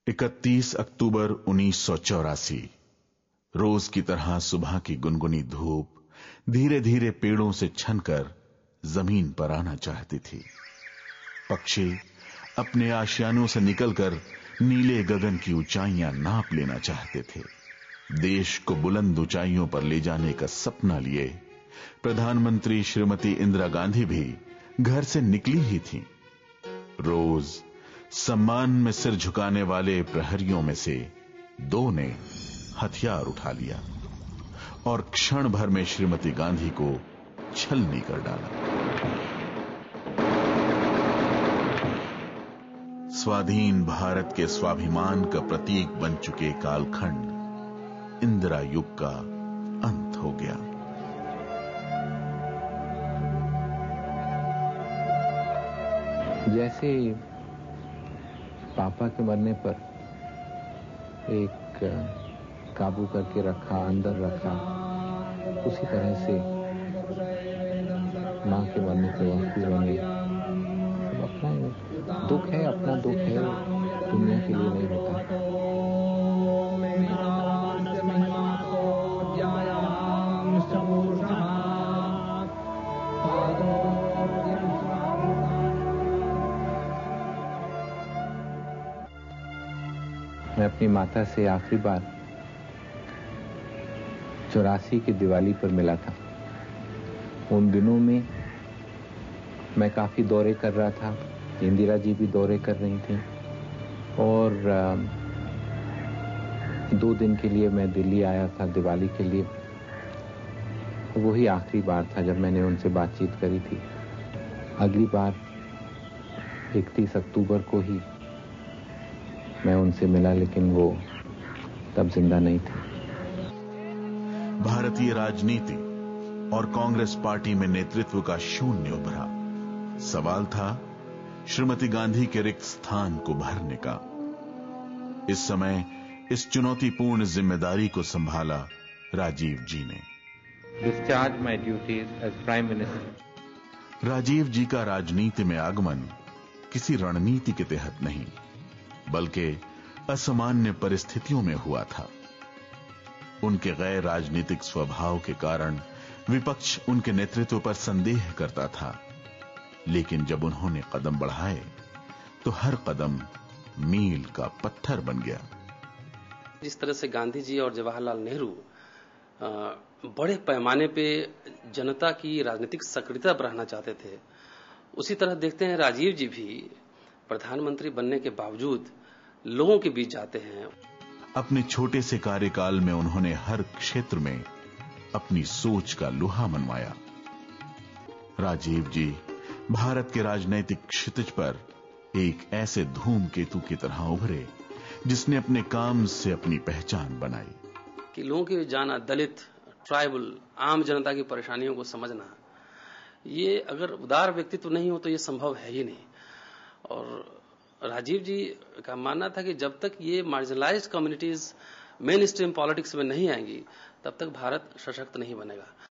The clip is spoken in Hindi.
31 अक्टूबर 1984 रोज की तरह सुबह की गुनगुनी धूप धीरे धीरे पेड़ों से छनकर जमीन पर आना चाहती थी। पक्षी अपने आशियानों से निकलकर नीले गगन की ऊंचाइयां नाप लेना चाहते थे। देश को बुलंद ऊंचाइयों पर ले जाने का सपना लिए प्रधानमंत्री श्रीमती इंदिरा गांधी भी घर से निकली ही थीं। रोज सम्मान में सिर झुकाने वाले प्रहरियों में से दो ने हथियार उठा लिया और क्षण भर में श्रीमती गांधी को छलनी कर डाला। स्वाधीन भारत के स्वाभिमान का प्रतीक बन चुके कालखंड इंदिरा युग का अंत हो गया। जैसे पापा के मरने पर एक काबू करके रखा, अंदर रखा, उसी तरह से मां के मरने के वक्त भी मैंने अपना दुख है, अपना दुख है, दुनिया के लिए नहीं होता। मैं अपनी माता से आखिरी बार 84 की दिवाली पर मिला था। उन दिनों में मैं काफी दौरे कर रहा था, इंदिरा जी भी दौरे कर रही थी और 2 दिन के लिए मैं दिल्ली आया था दिवाली के लिए। वही आखिरी बार था जब मैंने उनसे बातचीत करी थी। अगली बार 31 अक्टूबर को ही मैं उनसे मिला, लेकिन वो तब जिंदा नहीं थे। भारतीय राजनीति और कांग्रेस पार्टी में नेतृत्व का शून्य उभरा। सवाल था श्रीमती गांधी के रिक्त स्थान को भरने का। इस समय इस चुनौतीपूर्ण जिम्मेदारी को संभाला राजीव जी ने। Discharge my duties as prime minister. Rajiv ji का राजनीति में आगमन किसी रणनीति के तहत नहीं, बल्कि असामान्य परिस्थितियों में हुआ था। उनके गैर राजनीतिक स्वभाव के कारण विपक्ष उनके नेतृत्व पर संदेह करता था, लेकिन जब उन्होंने कदम बढ़ाए तो हर कदम मील का पत्थर बन गया। जिस तरह से गांधी जी और जवाहरलाल नेहरू बड़े पैमाने पे जनता की राजनीतिक सक्रियता बढ़ाना चाहते थे, उसी तरह देखते हैं राजीव जी भी प्रधानमंत्री बनने के बावजूद लोगों के बीच जाते हैं। अपने छोटे से कार्यकाल में उन्होंने हर क्षेत्र में अपनी सोच का लोहा मनवाया। राजीव जी भारत के राजनैतिक क्षितिज पर एक ऐसे धूमकेतु की तरह उभरे जिसने अपने काम से अपनी पहचान बनाई। कि लोगों की जाना, दलित, ट्राइबल, आम जनता की परेशानियों को समझना, ये अगर उदार व्यक्तित्व नहीं हो तो ये संभव है ही नहीं। और राजीव जी का मानना था कि जब तक ये marginalised communities main stream politics में नहीं आएंगी, तब तक भारत सशक्त नहीं बनेगा।